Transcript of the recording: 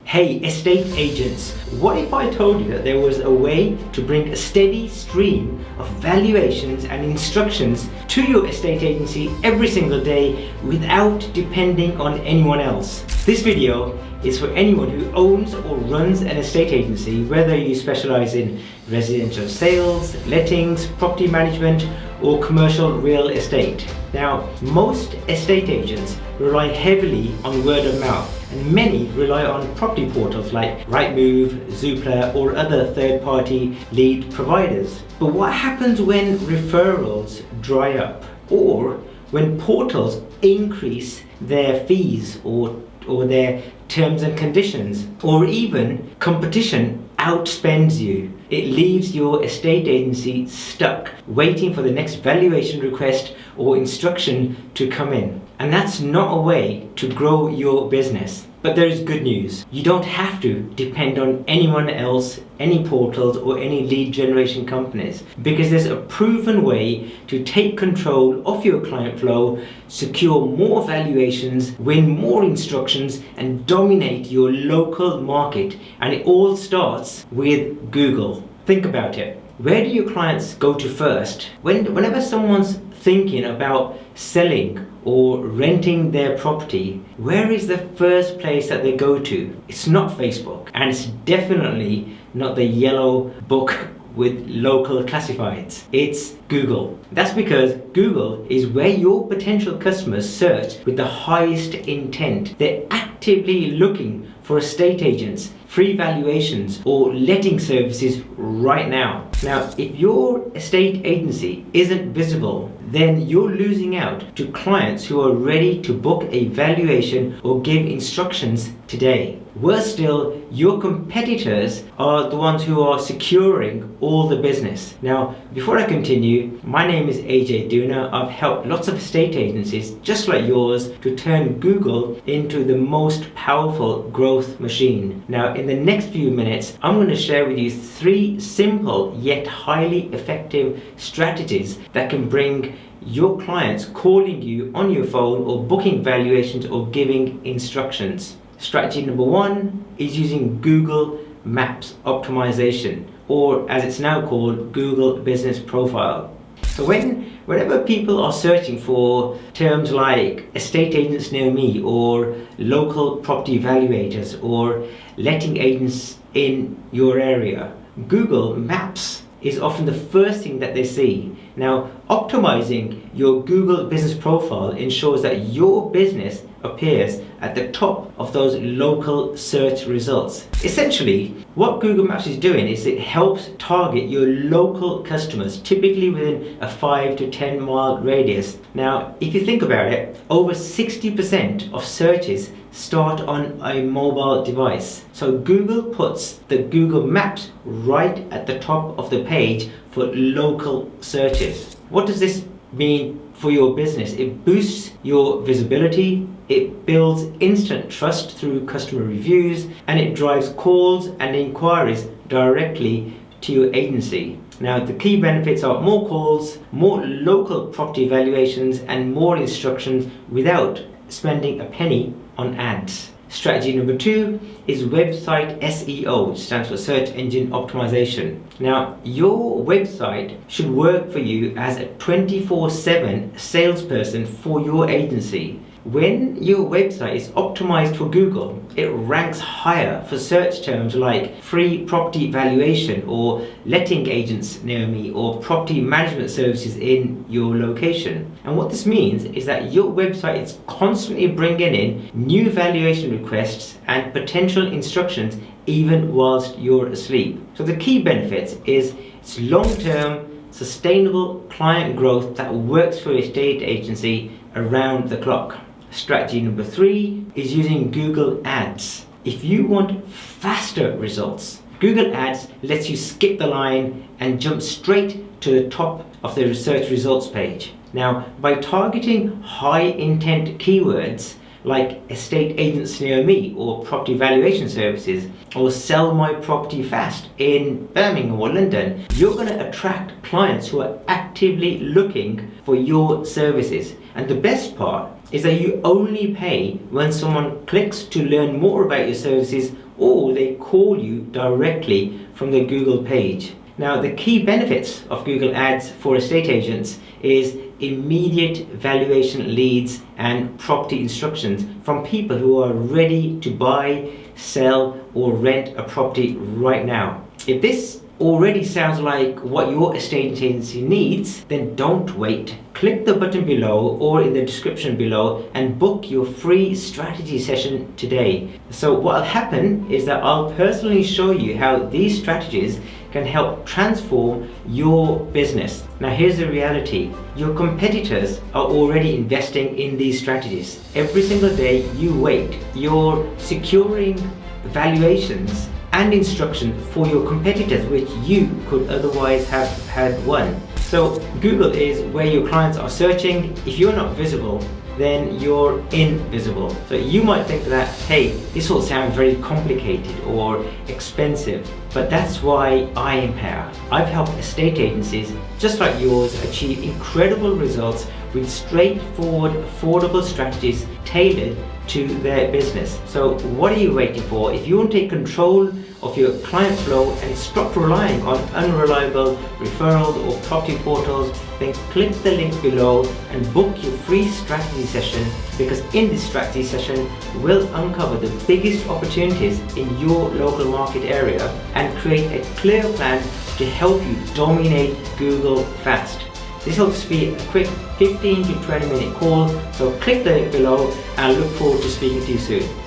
Hey estate agents, what if I told you that there was a way to bring a steady stream of valuations and instructions to your estate agency every single day without depending on anyone else? This video is for anyone who owns or runs an estate agency, whether you specialize in residential sales, lettings, property management, or commercial real estate. Now, most estate agents rely heavily on word of mouth, and many rely on property portals like Rightmove, Zoopla, or other third-party lead providers. But what happens when referrals dry up, or when portals increase their fees or their terms and conditions, or even competition outspends you? It leaves your estate agency stuck, waiting for the next valuation request or instruction to come in. And that's not a way to grow your business. But there is good news. You don't have to depend on anyone else, any portals, or any lead generation companies, because there's a proven way to take control of your client flow, secure more valuations, win more instructions, and dominate your local market. And it all starts with Google. Think about it. Where do your clients go to first? Whenever someone's thinking about selling or renting their property, where is the first place that they go to? It's not Facebook, and it's definitely not the yellow book with local classifieds. It's Google. That's because Google is where your potential customers search with the highest intent. They're actively looking for estate agents, free valuations, or letting services right now. Now, if your estate agency isn't visible, then you're losing out to clients who are ready to book a valuation or give instructions today. Worse still, your competitors are the ones who are securing all the business. Now, before I continue, my name is AJ Duna. I've helped lots of estate agencies just like yours to turn Google into the most powerful growth machine. Now, in the next few minutes, I'm going to share with you 3 simple yet highly effective strategies that can bring your clients calling you on your phone or booking valuations or giving instructions. Strategy number 1 is using Google Maps optimization, or as it's now called, Google Business Profile. So whenever people are searching for terms like estate agents near me, or local property evaluators, or letting agents in your area, Google Maps is often the first thing that they see. Now, optimizing your Google Business Profile ensures that your business appears at the top of those local search results. Essentially, what Google Maps is doing is it helps target your local customers, typically within a 5 to 10 mile radius. Now, if you think about it, over 60% of searches start on a mobile device. So Google puts the Google Maps right at the top of the page for local searches. What does this mean for your business? It boosts your visibility, it builds instant trust through customer reviews, and it drives calls and inquiries directly to your agency. Now, the key benefits are more calls, more local property valuations, and more instructions without spending a penny on ads. Strategy number 2 is website SEO, which stands for search engine optimization. Now, your website should work for you as a 24/7 salesperson for your agency. When your website is optimized for Google, it ranks higher for search terms like free property valuation, or letting agents near me, or property management services in your location. And what this means is that your website is constantly bringing in new valuation requests and potential instructions even whilst you're asleep. So the key benefits is it's long-term, sustainable client growth that works for your estate agency around the clock. Strategy number 3 is using Google Ads. If you want faster results, Google Ads lets you skip the line and jump straight to the top of the search results page. Now, by targeting high intent keywords like estate agents near me, or property valuation services, or sell my property fast in Birmingham or London, you're going to attract clients who are actively looking for your services. And the best part is that you only pay when someone clicks to learn more about your services or they call you directly from the Google page. Now, the key benefits of Google Ads for estate agents is immediate valuation leads and property instructions from people who are ready to buy, sell, or rent a property right now. If this already sounds like what your estate agency needs, then don't wait. Click the button below or in the description below and book your free strategy session today. So what will happen is that I'll personally show you how these strategies can help transform your business. Now here's the reality. Your competitors are already investing in these strategies. Every single day you wait, you're securing valuations and instruction for your competitors, which you could otherwise have had won. So Google is where your clients are searching. If you're not visible, then you're invisible. So you might think that, hey, this will sound very complicated or expensive, but that's why I am here. I've helped estate agencies just like yours achieve incredible results with straightforward, affordable strategies tailored to their business. So what are you waiting for? If you want to take control of your client flow and stop relying on unreliable referrals or property portals, then click the link below and book your free strategy session, because in this strategy session we'll uncover the biggest opportunities in your local market area and create a clear plan to help you dominate Google fast. This will just be a quick 15 to 20 minute call, so click the link below and I look forward to speaking to you soon.